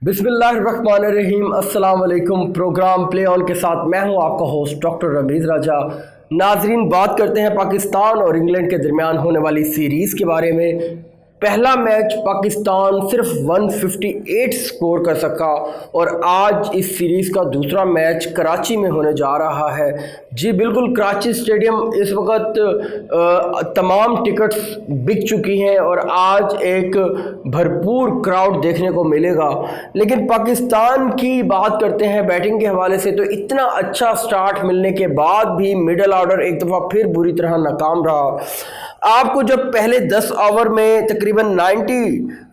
बिस्मिल्लाहिर्रहमानिर्रहीम। अस्सलाम वालेकुम। प्रोग्राम प्ले ऑन के साथ मैं हूं आपका होस्ट डॉक्टर रमीज़ राजा। नाजरीन, बात करते हैं पाकिस्तान और इंग्लैंड के दरमियान होने वाली सीरीज़ के बारे में। पहला मैच पाकिस्तान सिर्फ 158 स्कोर कर सका और आज इस सीरीज़ का दूसरा मैच कराची में होने जा रहा है। जी बिल्कुल, कराची स्टेडियम इस वक्त तमाम टिकट्स बिक चुकी हैं और आज एक भरपूर क्राउड देखने को मिलेगा। लेकिन पाकिस्तान की बात करते हैं बैटिंग के हवाले से, तो इतना अच्छा स्टार्ट मिलने के बाद भी मिडल ऑर्डर एक दफ़ा फिर बुरी तरह नाकाम रहा। आपको जब पहले 10 ओवर में तकरीबन 90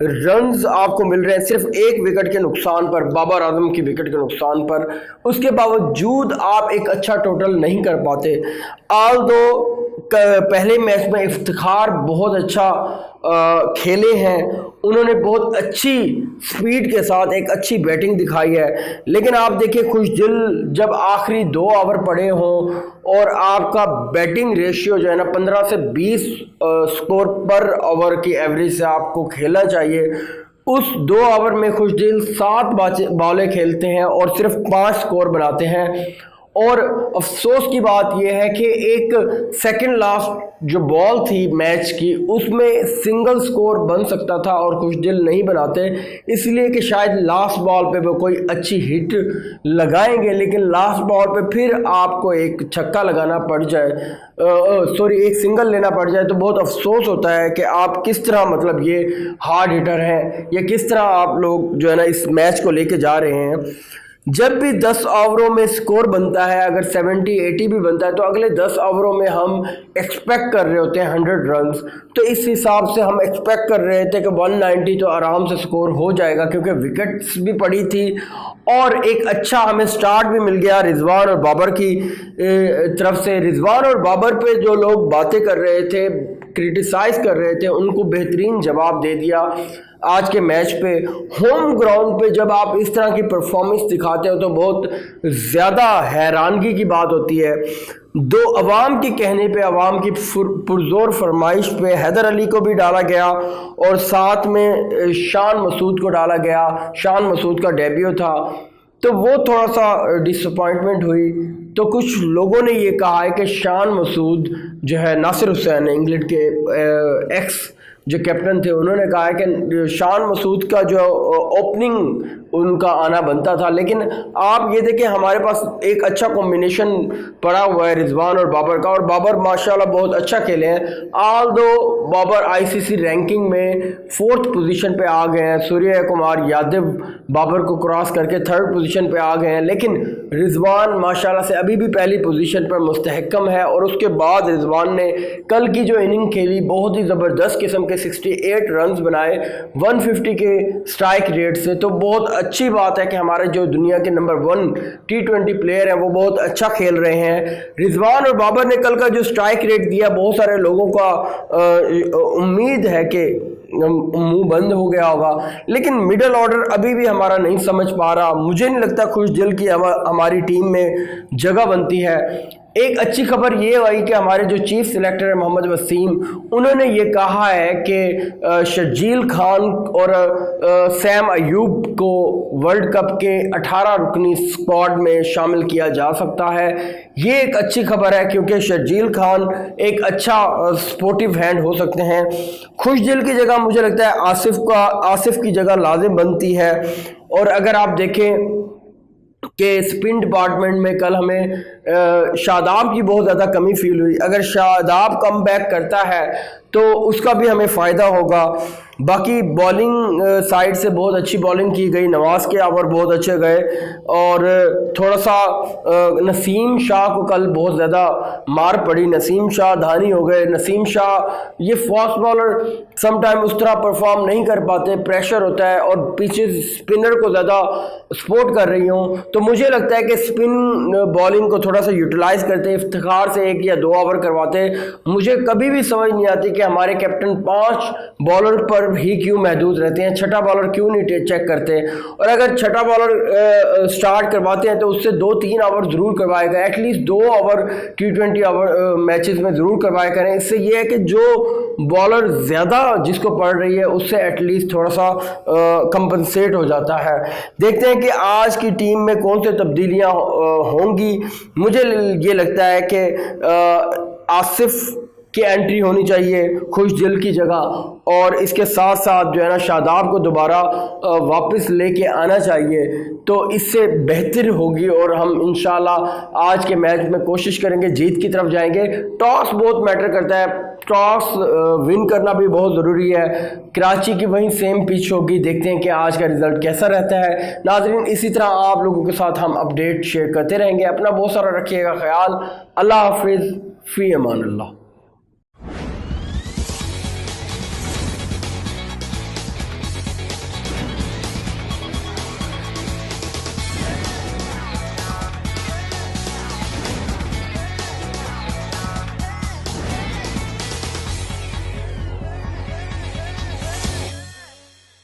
रन्स आपको मिल रहे हैं सिर्फ एक विकेट के नुकसान पर, बाबर आजम की विकेट के नुकसान पर, उसके बावजूद आप एक अच्छा टोटल नहीं कर पाते। आल्दो पहले मैच में इफ्तिखार बहुत अच्छा खेले हैं, उन्होंने बहुत अच्छी स्पीड के साथ एक अच्छी बैटिंग दिखाई है। लेकिन आप देखिए खुशदिल, जब आखिरी 2 ओवर पड़े हों और आपका बैटिंग रेशियो जो है ना 15 से 20 स्कोर पर ओवर की एवरेज से आपको खेलना चाहिए, उस 2 ओवर में खुशदिल 7 बॉलें खेलते हैं और सिर्फ 5 स्कोर बनाते हैं। और अफसोस की बात यह है कि एक सेकंड लास्ट जो बॉल थी मैच की, उसमें सिंगल स्कोर बन सकता था और खुशदिल नहीं बनाते, इसलिए कि शायद लास्ट बॉल पे वो कोई अच्छी हिट लगाएंगे, लेकिन लास्ट बॉल पे फिर आपको एक छक्का लगाना पड़ जाए, एक सिंगल लेना पड़ जाए, तो बहुत अफसोस होता है कि आप किस तरह, मतलब ये हार्ड हिटर हैं या किस तरह आप लोग जो है ना इस मैच को लेके जा रहे हैं। जब भी 10 ओवरों में स्कोर बनता है, अगर 70-80 भी बनता है, तो अगले 10 ओवरों में हम एक्सपेक्ट कर रहे होते हैं 100 रन्स। तो इस हिसाब से हम एक्सपेक्ट कर रहे थे कि 190 तो आराम से स्कोर हो जाएगा, क्योंकि विकेट्स भी पड़ी थी और एक अच्छा हमें स्टार्ट भी मिल गया रिजवान और बाबर की तरफ से। रिजवान और बाबर पे जो लोग बातें कर रहे थे, क्रिटिसाइज कर रहे थे, उनको बेहतरीन जवाब दे दिया आज के मैच पे। होम ग्राउंड पे जब आप इस तरह की परफॉर्मेंस दिखाते हो तो बहुत ज़्यादा हैरानगी की बात होती है। दो अवाम के कहने पे, अवाम की पुरजोर फरमाइश पे हैदर अली को भी डाला गया और साथ में शान मसूद को डाला गया। शान मसूद का डेब्यू था, तो वो थोड़ा सा डिसअपॉइंटमेंट हुई। तो कुछ लोगों ने ये कहा है कि शान मसूद जो है, नासिर हुसैन इंग्लैंड के एक्स जो कैप्टन थे, उन्होंने कहा है कि शान मसूद का जो ओपनिंग उनका आना बनता था। लेकिन आप ये देखें, हमारे पास एक अच्छा कॉम्बिनेशन पड़ा हुआ है रिजवान और बाबर का, और बाबर माशाल्लाह बहुत अच्छा खेले हैं। आल्दो बाबर आईसीसी रैंकिंग में 4th पोजीशन पे आ गए हैं, सूर्य कुमार यादव बाबर को क्रॉस करके 3rd पोजीशन पे आ गए हैं, लेकिन रिजवान माशाल्लाह से अभी भी पहली पोजीशन पर मुस्तहकम है। और उसके बाद रिजवान ने कल की जो इनिंग खेली, बहुत ही ज़बरदस्त किस्म के 68 रन्स बनाए 150 के स्ट्राइक रेट से। तो बहुत अच्छी बात है कि हमारे जो दुनिया के नंबर 1 T20 प्लेयर हैं वो बहुत अच्छा खेल रहे हैं। रिजवान और बाबर ने कल का जो स्ट्राइक रेट दिया, बहुत सारे लोगों का उम्मीद है कि मुंह बंद हो गया होगा, लेकिन मिडल ऑर्डर अभी भी हमारा नहीं समझ पा रहा। मुझे नहीं लगता खुशदिल की हमारी टीम में जगह बनती है। एक अच्छी खबर ये आई कि हमारे जो चीफ सिलेक्टर है मोहम्मद वसीम, उन्होंने ये कहा है कि शर्जील खान और सैम अयूब को वर्ल्ड कप के 18 रुकनी स्क्वाड में शामिल किया जा सकता है। ये एक अच्छी खबर है, क्योंकि शर्जील खान एक अच्छा स्पोर्टिव हैंड हो सकते हैं। खुशदिल की जगह मुझे लगता है आसिफ की जगह लाजिम बनती है। और अगर आप देखें कि स्पिन डिपार्टमेंट में कल हमें शादाब की बहुत ज़्यादा कमी फील हुई। अगर शादाब कम बैक करता है तो उसका भी हमें फ़ायदा होगा। बाकी बॉलिंग साइड से बहुत अच्छी बॉलिंग की गई, नवाज़ के ओवर बहुत अच्छे गए और थोड़ा सा नसीम शाह को कल बहुत ज़्यादा मार पड़ी। नसीम शाह धानी हो गए। नसीम शाह ये फास्ट बॉलर समटाइम उस तरह परफॉर्म नहीं कर पाते, प्रेशर होता है और पीछे स्पिनर को ज़्यादा सपोर्ट कर रही हूँ। तो मुझे लगता है कि स्पिन बॉलिंग को थोड़ा सा यूटिलाइज़ करते, इफ्तिखार से 1 या 2 ओवर करवाते। मुझे कभी भी समझ नहीं आती कि कि हमारे कैप्टन 5 बॉलर पर ही क्यों महदूद रहते हैं, छठा बॉलर क्यों नहीं चेक करते, और अगर छठा बॉलर स्टार्ट करवाते हैं तो उससे 2-3 ओवर ज़रूर करवाए करें, at least 2 over T20 over matches में ज़रूर करवाए करें। इससे ये है कि जो बॉलर ज़्यादा जिसको पड़ रही है उससे एटलीस्ट थोड़ा सा कंपनसेट हो जाता है। देखते हैं कि आज की टीम में कौन से तब्दीलियाँ होंगी। मुझे ये लगता है कि आसिफ की एंट्री होनी चाहिए खुश दिल की जगह, और इसके साथ साथ जो है ना शादाब को दोबारा वापस लेके आना चाहिए, तो इससे बेहतर होगी और हम इंशाल्लाह आज के मैच में कोशिश करेंगे जीत की तरफ जाएंगे। टॉस बहुत मैटर करता है, टॉस विन करना भी बहुत ज़रूरी है। कराची की वहीं सेम पिच होगी, देखते हैं कि आज का रिज़ल्ट कैसा रहता है। नाज़रीन, इसी तरह आप लोगों के साथ हम अपडेट शेयर करते रहेंगे। अपना बहुत सारा रखिएगा ख्याल। अल्लाह हाफिज़, फ़ी अमान अल्लाह।